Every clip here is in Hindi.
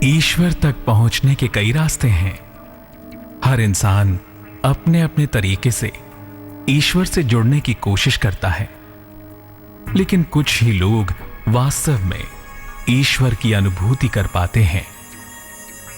ईश्वर तक पहुंचने के कई रास्ते हैं। हर इंसान अपने अपने तरीके से ईश्वर से जुड़ने की कोशिश करता है, लेकिन कुछ ही लोग वास्तव में ईश्वर की अनुभूति कर पाते हैं,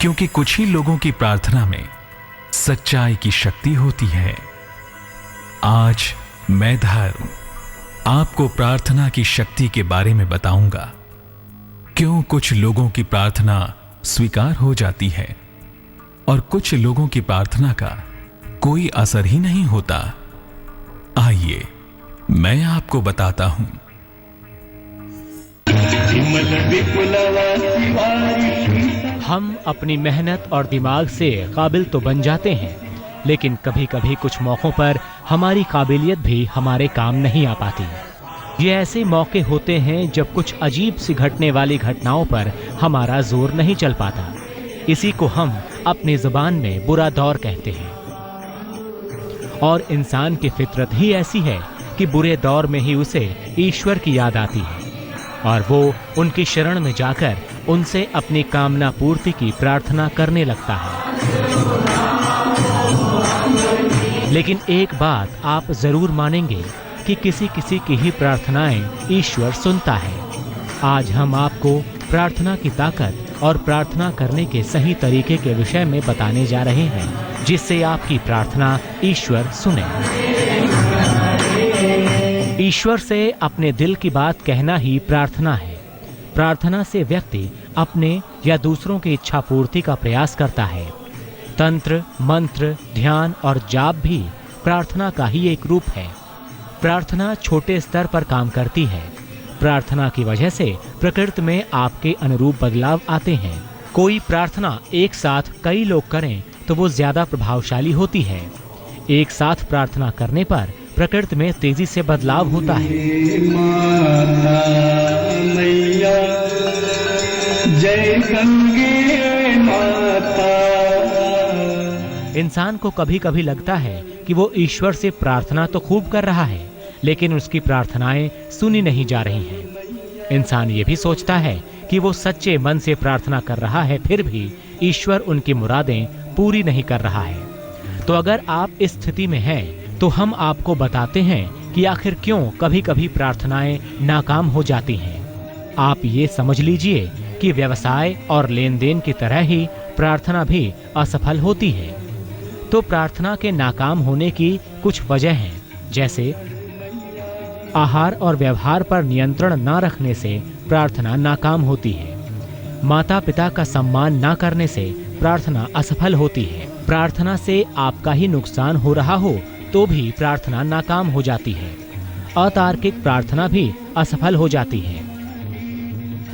क्योंकि कुछ ही लोगों की प्रार्थना में सच्चाई की शक्ति होती है। आज मैं धर्म आपको प्रार्थना की शक्ति के बारे में बताऊंगा। क्यों कुछ लोगों की प्रार्थना स्वीकार हो जाती है और कुछ लोगों की प्रार्थना का कोई असर ही नहीं होता। आइए मैं आपको बताता हूं। हम अपनी मेहनत और दिमाग से काबिल तो बन जाते हैं, लेकिन कभी कभी कुछ मौक़ों पर हमारी काबिलियत भी हमारे काम नहीं आ पाती। ये ऐसे मौके होते हैं जब कुछ अजीब सी घटने वाली घटनाओं पर हमारा जोर नहीं चल पाता। इसी को हम अपनी ज़ुबान में बुरा दौर कहते हैं। और इंसान की फितरत ही ऐसी है कि बुरे दौर में ही उसे ईश्वर की याद आती है और वो उनकी शरण में जाकर उनसे अपनी कामना पूर्ति की प्रार्थना करने लगता है। लेकिन एक बात आप जरूर मानेंगे कि किसी किसी की ही प्रार्थनाएं ईश्वर सुनता है। आज हम आपको प्रार्थना की ताकत और प्रार्थना करने के सही तरीके के विषय में बताने जा रहे हैं, जिससे आपकी प्रार्थना ईश्वर सुने। ईश्वर से अपने दिल की बात कहना ही प्रार्थना है। प्रार्थना से व्यक्ति अपने या दूसरों की इच्छा पूर्ति का प्रयास करता है। तंत्र, मंत्र, ध्यान और जाप भी प्रार्थना का ही एक रूप है। प्रार्थना छोटे स्तर पर काम करती है। प्रार्थना की वजह से प्रकृति में आपके अनुरूप बदलाव आते हैं। कोई प्रार्थना एक साथ कई लोग करें तो वो ज्यादा प्रभावशाली होती है। एक साथ प्रार्थना करने पर प्रकृति में तेजी से बदलाव होता है। इंसान को कभी कभी लगता है कि वो ईश्वर से प्रार्थना तो खूब कर रहा है, लेकिन उसकी प्रार्थनाएं सुनी नहीं जा रही हैं। इंसान ये भी सोचता है कि वो सच्चे मन से प्रार्थना कर रहा है, फिर भी ईश्वर उनकी मुरादें पूरी नहीं कर रहा है। तो अगर आप इस स्थिति में हैं, तो हम आपको बताते हैं कि आखिर क्यों कभी कभी प्रार्थनाएं नाकाम हो जाती हैं। आप ये समझ लीजिए कि व्यवसाय और लेन देन की तरह ही प्रार्थना भी असफल होती है। तो प्रार्थना के नाकाम होने की कुछ वजह हैं, जैसे आहार और व्यवहार पर नियंत्रण न रखने से प्रार्थना नाकाम होती है। माता पिता का सम्मान न करने से प्रार्थना असफल होती है। प्रार्थना से आपका ही नुकसान हो रहा हो तो भी प्रार्थना नाकाम हो जाती है। अतार्किक प्रार्थना भी असफल हो जाती है।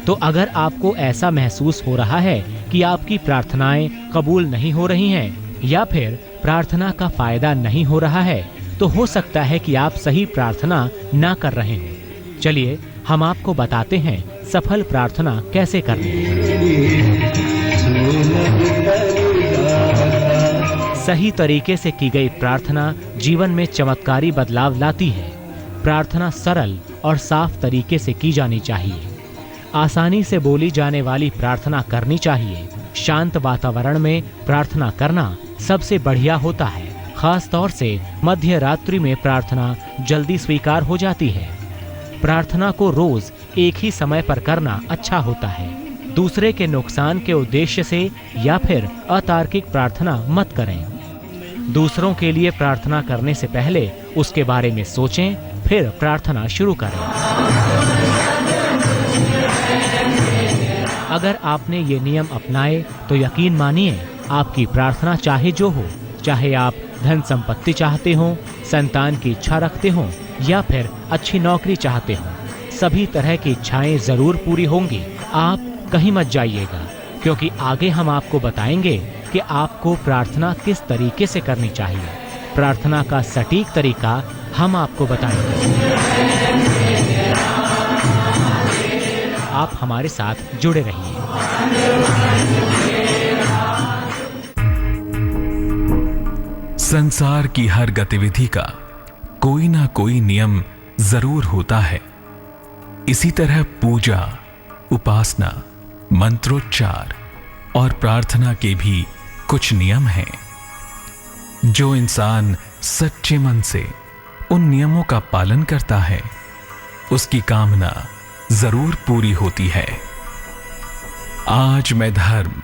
तो अगर आपको ऐसा महसूस हो रहा है कि आपकी प्रार्थनाएं कबूल नहीं हो रही हैं या फिर प्रार्थना का फायदा नहीं हो रहा है, तो हो सकता है कि आप सही प्रार्थना ना कर रहे हैं। चलिए हम आपको बताते हैं सफल प्रार्थना कैसे करनी है। सही तरीके से की गई प्रार्थना जीवन में चमत्कारी बदलाव लाती है। प्रार्थना सरल और साफ तरीके से की जानी चाहिए। आसानी से बोली जाने वाली प्रार्थना करनी चाहिए। शांत वातावरण में प्रार्थना करना सबसे बढ़िया होता है। खास तौर से मध्य रात्रि में प्रार्थना जल्दी स्वीकार हो जाती है। प्रार्थना को रोज एक ही समय पर करना अच्छा होता है। दूसरे के नुकसान के उद्देश्य से या फिर अतार्किक प्रार्थना मत करें। दूसरों के लिए प्रार्थना करने से पहले उसके बारे में सोचें, फिर प्रार्थना शुरू करें। अगर आपने ये नियम अपनाए तो यकीन मानिए आपकी प्रार्थना चाहे जो हो, चाहे आप धन संपत्ति चाहते हो, संतान की इच्छा रखते हो या फिर अच्छी नौकरी चाहते हो, सभी तरह की इच्छाएं जरूर पूरी होंगी। आप कहीं मत जाइएगा, क्योंकि आगे हम आपको बताएंगे कि आपको प्रार्थना किस तरीके से करनी चाहिए। प्रार्थना का सटीक तरीका हम आपको बताएंगे। आप हमारे साथ जुड़े रहिए। संसार की हर गतिविधि का कोई ना कोई नियम जरूर होता है। इसी तरह पूजा, उपासना, मंत्रोच्चार, और प्रार्थना के भी कुछ नियम हैं। जो इंसान सच्चे मन से उन नियमों का पालन करता है, उसकी कामना जरूर पूरी होती है। आज मैं धर्म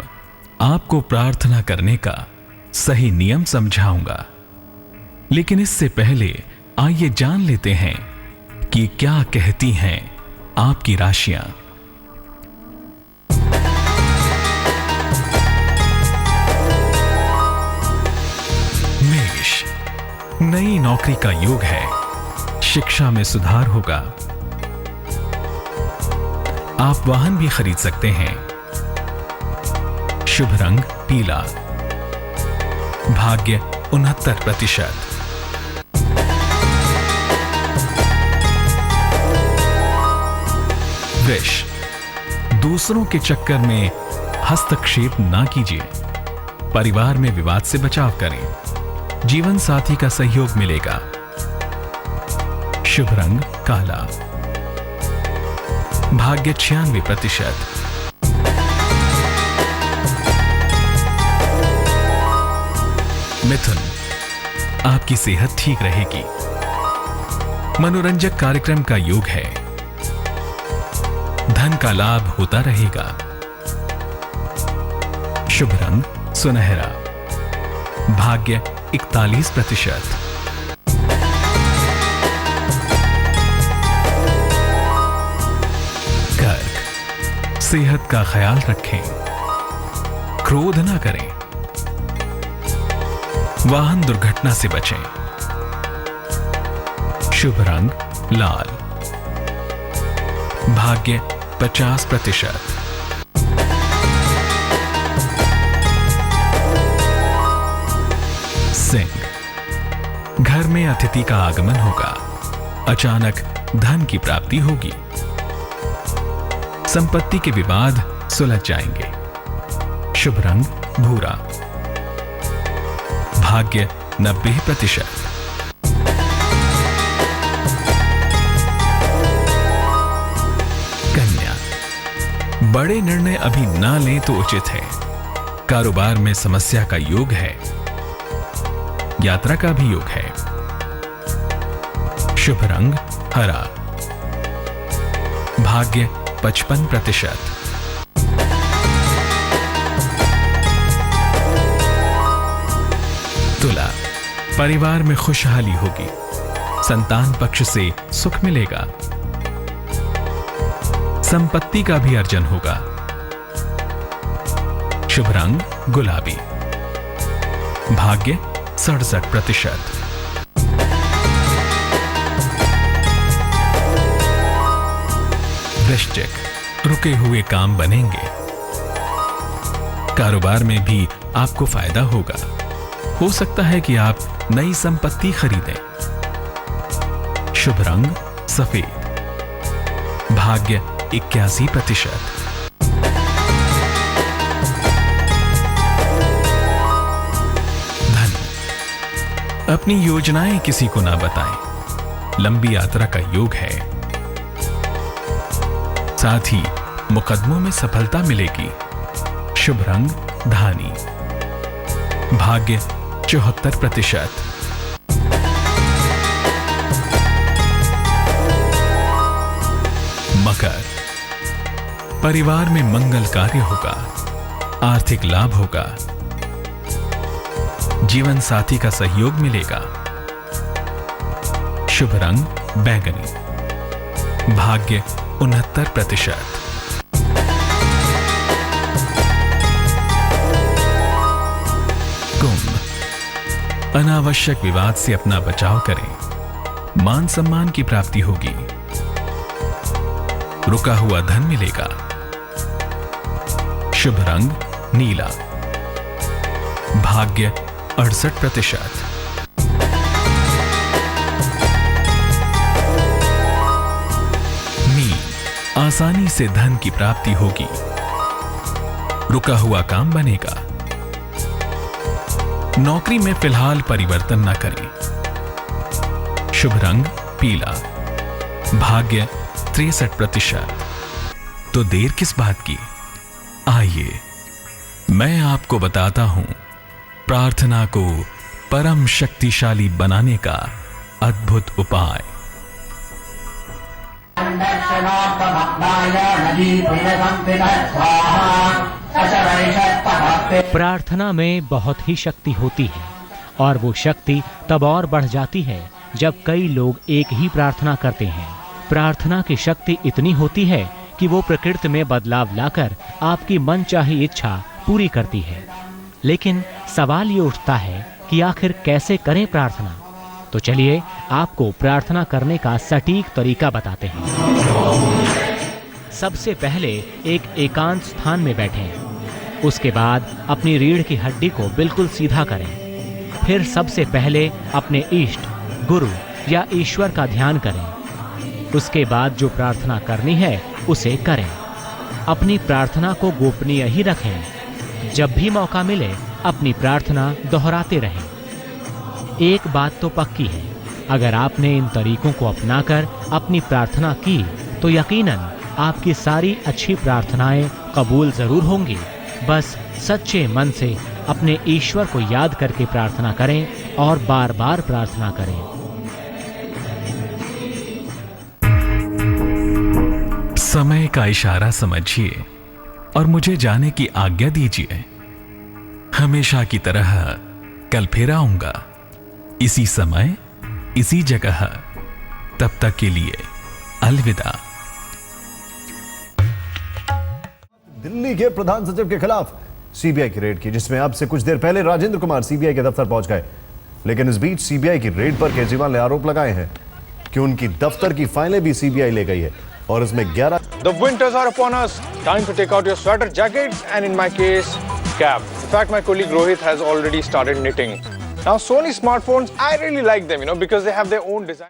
आपको प्रार्थना करने का सही नियम समझाऊंगा, लेकिन इससे पहले आइए जान लेते हैं कि क्या कहती हैं आपकी राशियां। मेष, नई नौकरी का योग है, शिक्षा में सुधार होगा। आप वाहन भी खरीद सकते हैं। शुभ रंग पीला। भाग्य 69%। वृष, दूसरों के चक्कर में हस्तक्षेप ना कीजिए। परिवार में विवाद से बचाव करें। जीवन साथी का सहयोग मिलेगा। शुभ रंग काला। भाग्य 96%। मिथुन, आपकी सेहत ठीक रहेगी। मनोरंजक कार्यक्रम का योग है। धन का लाभ होता रहेगा। शुभ रंग सुनहरा। भाग्य 41%। कर्क, सेहत का ख्याल रखें। क्रोध ना करें। वाहन दुर्घटना से बचें। शुभ रंग लाल। भाग्य 50%। सिंह, घर में अतिथि का आगमन होगा। अचानक धन की प्राप्ति होगी। संपत्ति के विवाद सुलझ जाएंगे। शुभ रंग भूरा। भाग्य 90%। कन्या, बड़े निर्णय अभी ना लें तो उचित है। कारोबार में समस्या का योग है। यात्रा का भी योग है। शुभ रंग हरा। भाग्य 55%। तुला, परिवार में खुशहाली होगी। संतान पक्ष से सुख मिलेगा। संपत्ति का भी अर्जन होगा। शुभ रंग गुलाबी। भाग्य 67%। वृश्चिक, रुके हुए काम बनेंगे। कारोबार में भी आपको फायदा होगा। हो सकता है कि आप नई संपत्ति खरीदें। शुभ रंग सफेद। भाग्य 81%। धन, अपनी योजनाएं किसी को ना बताएं। लंबी यात्रा का योग है। साथ ही मुकदमों में सफलता मिलेगी। शुभ रंग धानी। भाग्य 74%। मकर, परिवार में मंगल कार्य होगा। आर्थिक लाभ होगा। जीवन साथी का सहयोग मिलेगा। शुभ रंग बैंगनी। भाग्य 69%। कुंभ, अनावश्यक विवाद से अपना बचाव करें। मान सम्मान की प्राप्ति होगी। रुका हुआ धन मिलेगा। शुभ रंग नीला। भाग्य 68%। मीन, आसानी से धन की प्राप्ति होगी। रुका हुआ काम बनेगा। नौकरी में फिलहाल परिवर्तन न करें। शुभ रंग पीला। भाग्य 63%। तो देर किस बात की, आइए मैं आपको बताता हूं प्रार्थना को परम शक्तिशाली बनाने का अद्भुत उपाय। प्रार्थना में बहुत ही शक्ति होती है और वो शक्ति तब और बढ़ जाती है जब कई लोग एक ही प्रार्थना करते हैं। प्रार्थना की शक्ति इतनी होती है कि वो प्रकृति में बदलाव लाकर आपकी मनचाही इच्छा पूरी करती है। लेकिन सवाल ये उठता है कि आखिर कैसे करें प्रार्थना? तो चलिए आपको प्रार्थना करने का सटीक तरीका बताते हैं। सबसे पहले एक एकांत स्थान में बैठें। उसके बाद अपनी रीढ़ की हड्डी को बिल्कुल सीधा करें। फिर सबसे पहले अपने इष्ट, गुरु या ईश्वर का ध्यान करें। उसके बाद जो प्रार्थना करनी है उसे करें। अपनी प्रार्थना को गोपनीय ही रखें। जब भी मौका मिले अपनी प्रार्थना दोहराते रहें। एक बात तो पक्की है, अगर आपने इन तरीकों को अपनाकर अपनी प्रार्थना की तो यकीनन आपकी सारी अच्छी प्रार्थनाएं कबूल जरूर होंगी। बस सच्चे मन से अपने ईश्वर को याद करके प्रार्थना करें और बार बार प्रार्थना करें। समय का इशारा समझिए और मुझे जाने की आज्ञा दीजिए। हमेशा की तरह कल फिर आऊंगा, इसी समय इसी जगह। तब तक के लिए अलविदा। दिल्ली के प्रधान सचिव के खिलाफ सीबीआई की रेड की, जिसमें अब से कुछ देर पहले राजेंद्र कुमार सीबीआई के दफ्तर पहुंच गए। लेकिन इस बीच सीबीआई की रेड पर केजरीवाल ने आरोप लगाए हैं कि उनकी दफ्तर की फाइलें भी सीबीआई ले गई है और इसमें 11 The winters are upon us. Time to take out your sweater jackets and in my case, cap. In fact, my colleague Rohit has already started knitting. Now, Sony smartphones, I really like them, because they have their own design.